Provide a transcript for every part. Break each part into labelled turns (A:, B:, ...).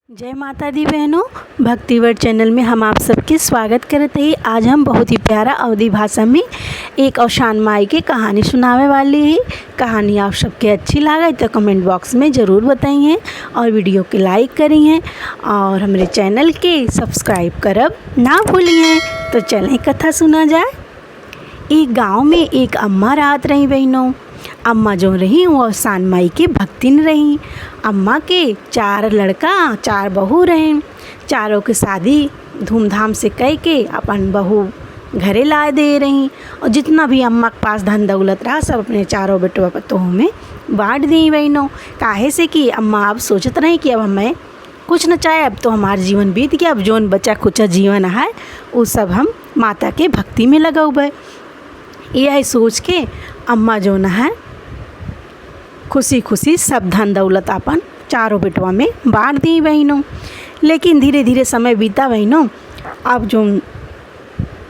A: जय माता दी बहनों, भक्तिवर्ड चैनल में हम आप सबके स्वागत करते हैं। आज हम बहुत ही प्यारा अवधी भाषा में एक औशान माई की कहानी सुनावे वाली है। कहानी आप सबके अच्छी लगे तो कमेंट बॉक्स में ज़रूर बताइए और वीडियो के लाइक करिए और हमारे चैनल के सब्सक्राइब करब ना भूलिए। तो चलें कथा सुना जाए। एक गाँव में एक अम्मा रात रही बहनों। अम्मा जो रही वो औशान माई की भक्तिन रही। अम्मा के 4 लड़का 4 बहू रहे। चारों की शादी धूमधाम से कह के अपन बहू घरे ला दे रही और जितना भी अम्मा के पास धन दौलत रहा सब अपने चारों बेटवा पतोह में बांट दी बहनों। काहे से कि अम्मा अब सोचत रही कि अब हमें कुछ न चाहे, अब तो हमारा जीवन बीत गया, अब जोन बचा कुछ जीवन है वो सब हम माता के भक्ति में लगौबे। यह सोच के अम्मा जो न है खुशी खुशी सब धन दौलत अपन चारों बेटवा में बांट दी बहनों। लेकिन धीरे धीरे समय बीता बहनों। अब जो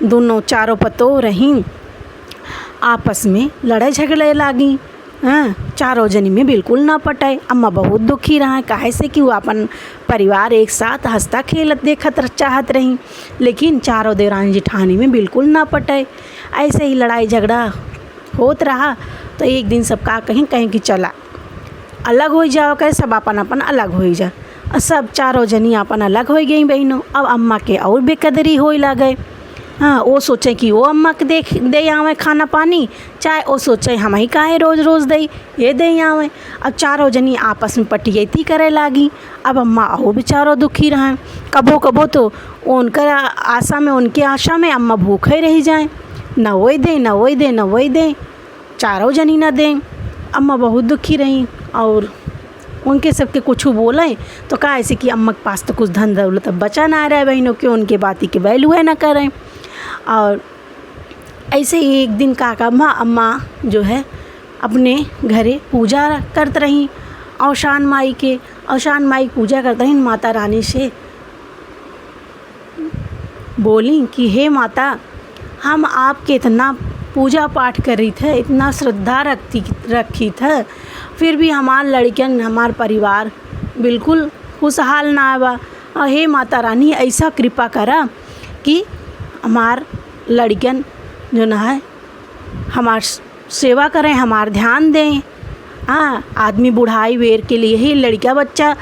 A: दोनों चारों पतोह रहीं आपस में लड़ाई झगड़े लागी। चारों जनी में बिल्कुल ना पटाए। अम्मा बहुत दुखी रहा, काहे से कि वो अपन परिवार एक साथ हंसता खेलत देखत चाहत रही। लेकिन चारों देवरानी जेठानी में बिल्कुल ना पटाए। ऐसे ही लड़ाई झगड़ा होत रहा। तो एक दिन सब का कहीं कि चला अलग हो जाओ, कहे सब अपन अपन अलग हो जा। सब चारों जनी अपन अलग हो गई बहनों। अब अम्मा के और बेकदरी हो लगे। वो सोचे कि वो अम्मा के दे आवे खाना पानी, चाहे वो सोचे हम ही काहे रोज़ रोज़ दे आवे। अब चारों जनी आपस में पटियती करे लागी। अब अम्मा और बेचारों दुखी रहे। कबो कबो तो उनके आशा में अम्मा भूखे रह जाए, न वही दे चारों जनी न दें। अम्मा बहुत दुखी रही और उनके सबके कुछ बोले तो कहा ऐसे कि अम्मा के पास तो कुछ धन दौलत बचा ना रहा है बहनों, क्यों उनके बाती की वैल्यू है ना करें। और ऐसे ही एक दिन का अम्मा जो है अपने घरे पूजा करते रहीं औशान माई पूजा करते रहीं। माता रानी से बोली कि हे माता, हम आपके इतना पूजा पाठ करी थे, इतना श्रद्धा रखी था, फिर भी हमार लड़कियन हमार परिवार बिल्कुल खुशहाल ना आवा। और हे माता रानी ऐसा कृपा करा कि हमार लड़कियन जो ना है हमार सेवा करें, हमार ध्यान दें। आदमी बुढ़ाई वेर के लिए ही लड़का बच्चा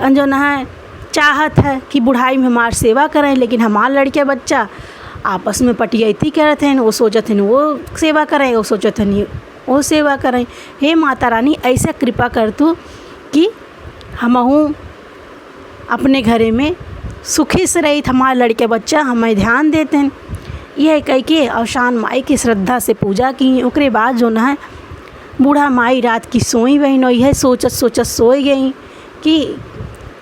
A: जो ना है चाहत है कि बुढ़ाई में हमार सेवा करें, लेकिन हमार लड़के बच्चा आपस में पटियती करत हैं। वो सोचत हैं वो सेवा करें, वो सोचत हैं वो सेवा करें। हे माता रानी ऐसा कृपा कर तू कि हमहू अपने घरे में सुखी से रही, हमारे लड़के बच्चा हमें ध्यान देते हैं। यह कह के औशान माई की श्रद्धा से पूजा की। उसके बाद जो ना है बूढ़ा माई रात की सोई बहनों। यह सोचत सोई गई कि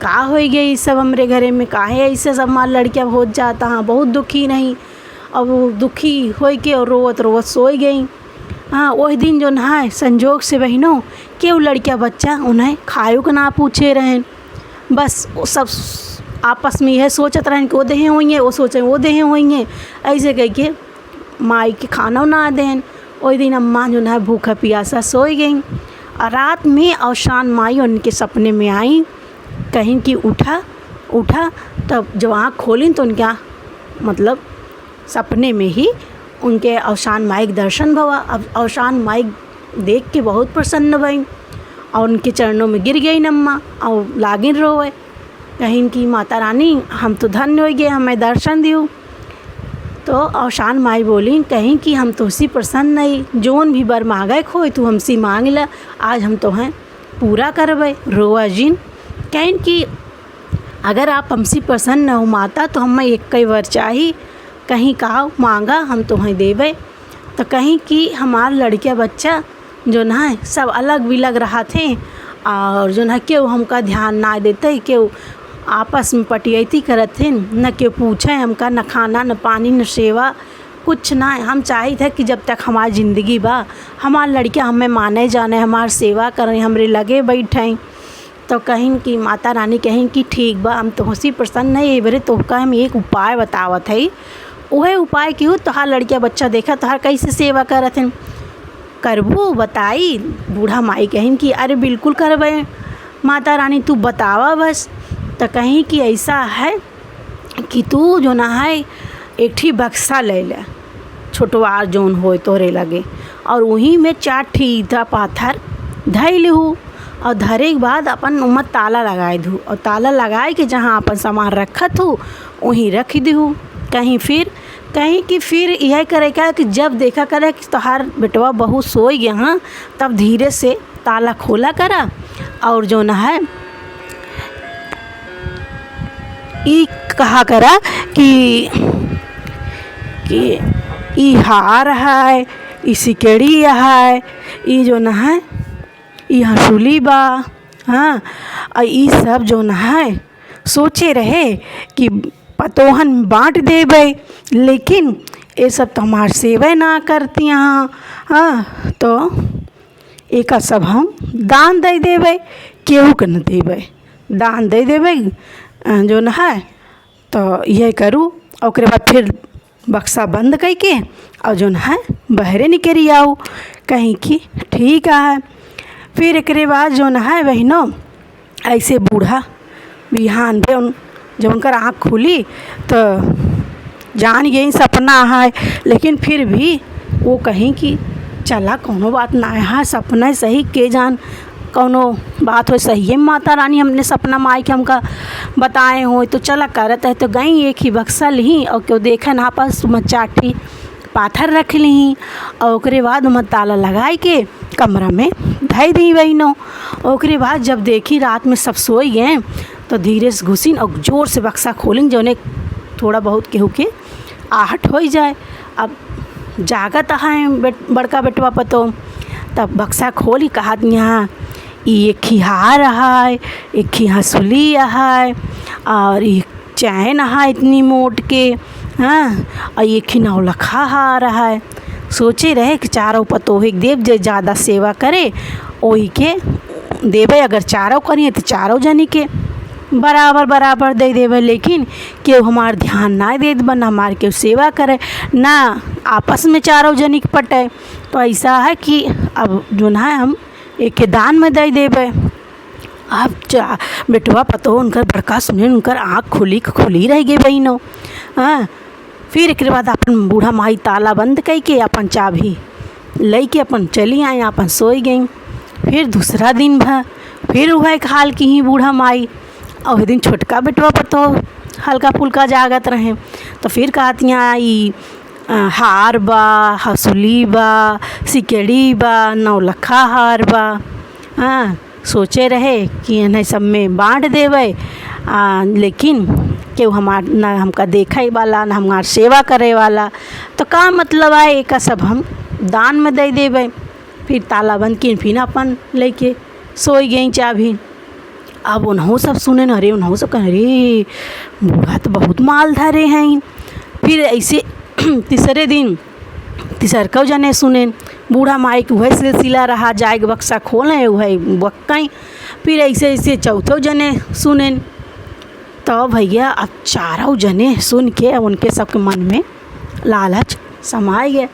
A: का हो गई सब हमरे घरे में, काहे ऐसे सब हमारे लड़कियाँ हो जाता। हाँ बहुत दुखी नहीं। अब वो दुखी हो के और रोवत सोई गई। वही दिन जो ना संजोग से बहनों कि वो लड़कियाँ बच्चा उन्हें खायो का ना पूछे रहें। बस वो सब आपस में यह सोचत रहें कि वो देहे होंगे, वो सोचें वो देहे होंगे, ऐसे कह के माई के खाना ना दें। वही दिन अम्मा जो ना भूखा प्यासा सोई गई। और रात में औशान माई उनके सपने में आई, कहीं कि उठा। तब जब आँख खोली तो उनका मतलब सपने में ही उनके औशान माई के दर्शन भवा। अब औशान माई देख के बहुत प्रसन्न भई और उनके चरणों में गिर गई अम्मा और लागिन रोए, कहीं कि माता रानी हम तो धन्य हो गए, हमें दर्शन दियो। तो औशान माई बोली कहीं कि हम तो उसी प्रसन्न नहीं, जोन भी बर मांगे खोए तू हमसे मांग ला, आज हम तो हैं पूरा करवे। रोआ जिन कहीं कि अगर आप हमसे प्रसन्न हो माता तो हमें एक कई वर चाहिए, कहीं कहा मांगा हम तुम्हें देवे। तो कहीं कि हमार लड़के बच्चा जो ना है सब अलग विलग रहा थे और जो ना क्यों हमका ध्यान ना देते, क्यों आपस में पटियती करत थे, न क्यों पूछे हमका, न खाना न पानी न सेवा कुछ ना। हम चाहे थे कि जब तक हमारी ज़िंदगी बा हमार लड़के हमें माने जाने, हमार सेवा करें, हमरे लगे बैठें। तो कहीं कि माता रानी कहीं कि ठीक बा, हम तो हंसी प्रसन्न नहीं बरे तो का हम एक उपाय बतावत है। वह उपाय क्यों तोहार लड़किया बच्चा देखा तोहार कैसे सेवा करत हैं, करबू बताई। बूढ़ा माई कहीं कि अरे बिल्कुल करबे माता रानी, तू बतावा बस। तो कहीं कि ऐसा है कि तू जो ना है एक ठी बक्सा ले ले, छोटवार जोन होए तोरे लगे, और वहीं में 4 ठी ईटा पाथर धइ लिहू, और धरे के बाद अपन उमा ताला लगाए दू, और ताला लगाए के जहाँ अपन सामान रखत हूँ वहीं रख दू। कहीं कि फिर यह करे क्या कि जब देखा करे कि तोहार बेटवा बहू सोई गया हाँ, तब धीरे से ताला खोला करा, और जो ना है ई कहा करा कि ई हार है, ई सिकड़ी है, ई जो न है ई हंसुली बा, हाँ, और ई सब जो न है सोचे रहे कि पतोहन बांट देवे, लेकिन ये सब तो हमार सेवा ना करती हाँ, हाँ, तो एक सब हम दान दे देवे, केहू के न देवे, दान दे देवे जो न है। तो यह करूँ, और ओकरे बाद फिर बक्सा बंद करके और जो है बहरे निकली आओ, कहीं कि ठीक है। फिर एक बाद जो है बहनों ऐसे बूढ़ा बिहान पे जब उनकर आँख खुली तो जान यही सपना है, लेकिन फिर भी वो कहीं कि चला कोनो बात ना है, सपना सही के जान कौनो बात हो सही है, माता रानी हमने सपना माई के हमका बताए हो तो चला करत है। तो गई एक ही बक्सा ली और क्यों देखा ना पास में 4 ठी पाथर रख ली, और ओकरे बाद में ताला लगाई के कमरा में धई दी बहनों। ओकरे बाद जब देखी रात में सब सोई गए तो धीरे से घुसिन और ज़ोर से बक्सा खोलिन, जौने थोड़ा बहुत केहू के आहट हो जाए। अब जागत है बड़का बेटवा पतो, तब बक्सा खोली कहा यहाँ एक ही हार है, एक ही हंसुली है, और एक चैन है इतनी मोट के, हाँ, और एक ही नौलखा हार है। सोचे रहे कि चारों पतोहे देव जे ज़्यादा सेवा करे वही के देवे, अगर चारों करिए तो चारों जनी के बराबर दे देवे, लेकिन केहू हमार ध्यान ना दे बना हमार केहू सेवा करे ना, आपस में चारों जनी के पटे। तो ऐसा है कि अब जो है हम एक के दान में दे देवे। अब बेटवा पतो उनकर बड़का सुने, उनकर आँख खुली रह गई बहनों, हाँ। फिर एक बाद अपन बूढ़ा माई ताला बंद करके अपन चाबी ले के अपन चली आई, अपन सोई गई। फिर दूसरा दिन फिर वह हाल की ही बूढ़ा माई, और दिन छोटका बेटवा पतो हल्का फुल्का जागत रहे। तो फिर कहती आई हार बा, हंसुली बा, सिकड़ी बा, नौलखा हार बा, हाँ। सोचे रहे कि इन्हें सब में बांट देवे, लेकिन केहू हमार ना हमका देखे वाला ना हमार सेवा करे वाला, तो का मतलब है एक सब हम दान में दे देवे। फिर ताला बंद किन, फिर अपन लेके सोई गई चाबी। अब उन्हों सब सुने न, अरे उन्हों सब कह अरे बूढ़ा तो बहुत माल धरे हैं। फिर ऐसे तीसरे दिन तीसरका जने सुने बूढ़ा माई के वह सिलसिला रहा, जाए बक्सा खोलें वह बक्कई। फिर ऐसे चौथों जने सुने, तो भैया अब चारों जने सुन के अब उनके सबके मन में लालच समाए गए।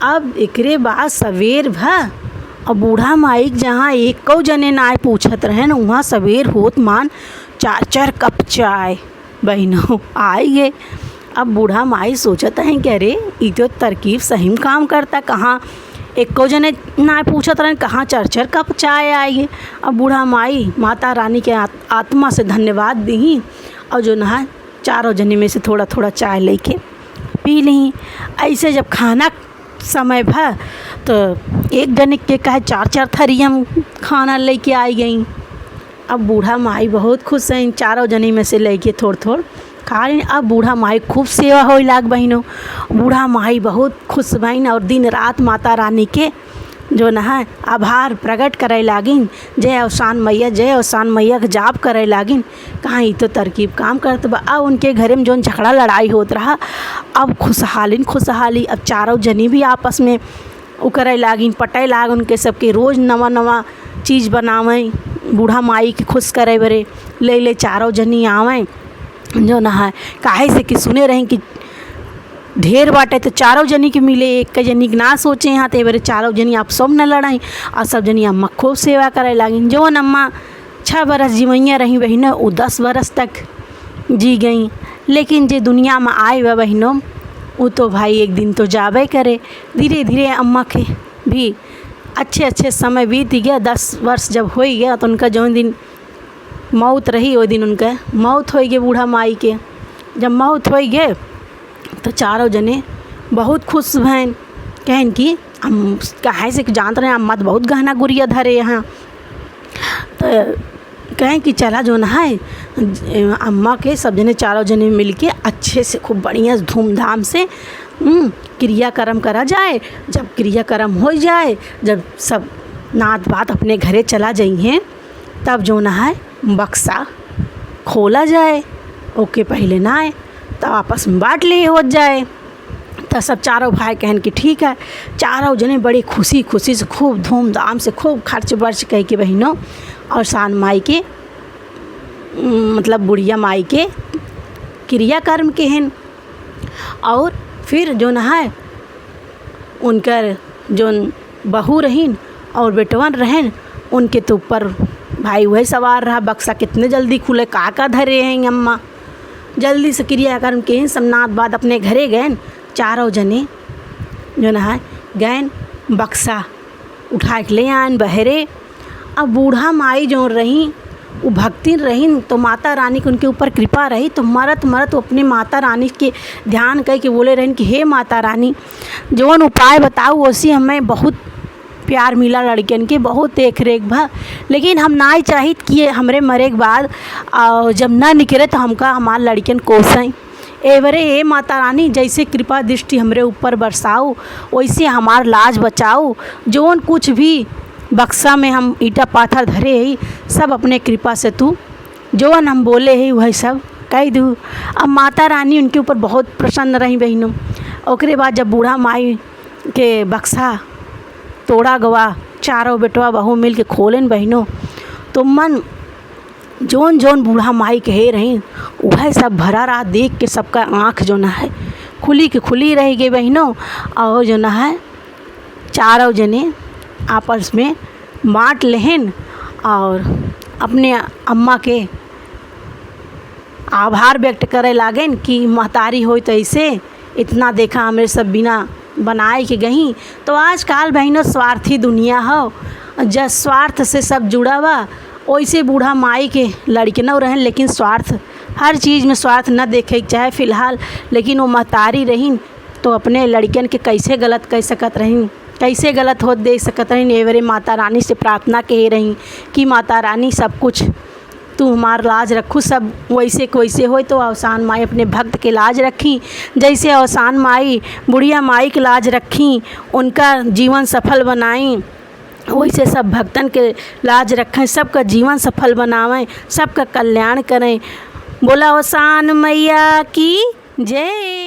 A: अब एकरे बाद सवेर और बूढ़ा माई जहाँ एक जने ना पूछत रहे न, वहाँ सवेर होत मान 4 कप चाय बहनों आई गए। अब बूढ़ा माई सोचता है कि अरे ये तो तरकीब सही में काम करता, कहाँ एक जने ना पूछत रहे कहाँ 4 कप चाय आई। अब बूढ़ा माई माता रानी के आत्मा से धन्यवाद दी, और जो ना चारों जने में से थोड़ा थोड़ा चाय लेके पी ली। ऐसे जब खाना समय तो एक जने के कहे 4 थरिया खाना लेके आई गई। अब बूढ़ा माई बहुत खुश हैं, चारों जने में से लेके थोड़ खा रही। अब बूढ़ा माई खूब सेवा हो लाग बहनों, बूढ़ा माई बहुत खुश बहन, और दिन रात माता रानी के जो न है आभार प्रकट करे लागिन, जय अवसान मैया के जाप करे लागिन। कहाँ ही तो तरकीब काम करते बा। अब उनके घरे में जो झगड़ा लड़ाई होत रहा, अब खुशहाली अब चारों जनी भी आपस में वो करे लागिन, पटे लाग उनके सबके रोज़ नवा चीज़ बनावें, बूढ़ा माई के खुश करे बरे ले चारों जनी आवें जो न है। काहे से कि सुने रहें कि ढेर बाटे तो चारों जनी के मिले, एक जनी के ना सोचे यहाँ तो बरे चारों जनी आप सब न लड़ाई, और सब जनी अम्मा खूब सेवा करे लागिन। जो अम्मा 6 बरस जीवैया रही बहिनों, वो 10 बरस तक जी गई। लेकिन जे दुनिया में आए वह बहिनों, वो तो भाई एक दिन तो जाबे करे। धीरे धीरे अम्मा के भी अच्छे समय बीत गया। 10 वर्ष जब हो गया तो उनका जो दिन मौत रही, वो दिन उनका मौत हो गई बूढ़ा माई के। जब मौत हो गए तो चारों जने बहुत खुश भैन, कहन कि हम कहे से जानते रहे अम्मा तो बहुत गहना गुड़िया धरे यहाँ। तो कहें कि चला जो ना है अम्मा के सब जने चारों जने मिल के अच्छे से खूब बढ़िया धूमधाम से क्रियाक्रम करा जाए। जब क्रियाक्रम हो जाए, जब सब नात बात अपने घरे चला जाइए, तब जो ना है बक्सा खोला जाए। ओके पहले ना आए तब आपस में बांट ले हो जाए। तो सब चारों भाई कहन कि ठीक है। चारों जने बड़ी खुशी से खूब धूमधाम से खूब खर्च बर्च कह के बहिनों और सान माई के मतलब बुढ़िया माई के क्रियाकर्म के हैं। और फिर जो न है उनकर जो बहू रहीन और बेटवन रहें, उनके तो ऊपर भाई वही सवार रहा। बक्सा कितने जल्दी खुले, का धरे हैं अम्मा। जल्दी से क्रियाकर्म के हैं, समनाथ बाद अपने घरे गए। चारों जने जो न है गए बक्सा उठा के ले आन बहरे। अब बूढ़ा माई जो रही वो भक्ति रही, तो माता रानी की उनके ऊपर कृपा रही। तो मरत वो अपने माता रानी के ध्यान कह के बोले रहन कि हे माता रानी, जौन उपाय बताओ वैसी हमें बहुत प्यार मिला लड़कियन के, बहुत देख रेख भा। लेकिन हम ना चाहित कि हमरे मरे के बाद जब ना निकले तो हमका हमार लड़कियन कोसें। एवरे हे माता रानी, जैसे कृपा दृष्टि हमरे ऊपर बरसाओ, वैसे हमार लाज बचाओ। जौन कुछ भी बक्सा में हम ईटा पाथर धरे ही, सब अपने कृपा से तू जौन हम बोले ही वही सब कह दू। अब माता रानी उनके ऊपर बहुत प्रसन्न रही बहिनों। ओकरे बाद जब बूढ़ा माई के बक्सा तोड़ा गवा, चारों बेटवा बहू मिल के खोलन बहिनों, तो मन जौन बूढ़ा माई कहे रही वह सब भरा रहा। देख के सबका आँख जो ना है खुली रह गई बहिनों। और जो ना है चारों जने आपस में बाँट लेहन और अपने अम्मा के आभार व्यक्त करे लागेन कि महतारी हो तो ऐसे इतना देखा हमरे सब बिना बनाए के गई। तो आजकल बहिनों स्वार्थी दुनिया हो, जब स्वार्थ से सब जुड़ा हुआ, वैसे बूढ़ा माई के लड़के न रहें। लेकिन स्वार्थ हर चीज़ में स्वार्थ न देखे चाहे फ़िलहाल। लेकिन वो महतारी रही तो अपने लड़कियन के कैसे गलत कह सकत रही, कैसे गलत हो देख सकत रही। एवरे माता रानी से प्रार्थना कह रही कि माता रानी सब कुछ तू हमार लाज रखू, सब वैसे के वैसे हो। तो अवसान माई अपने भक्त के लाज रखी, जैसे अवसान माई बुढ़िया माई के लाज रखी, उनका जीवन सफल बनाई, वैसे सब भक्तन के लाज रखें, सबका जीवन सफल बनावें, सबका कल्याण करें। बोला अवसान मैया की जय।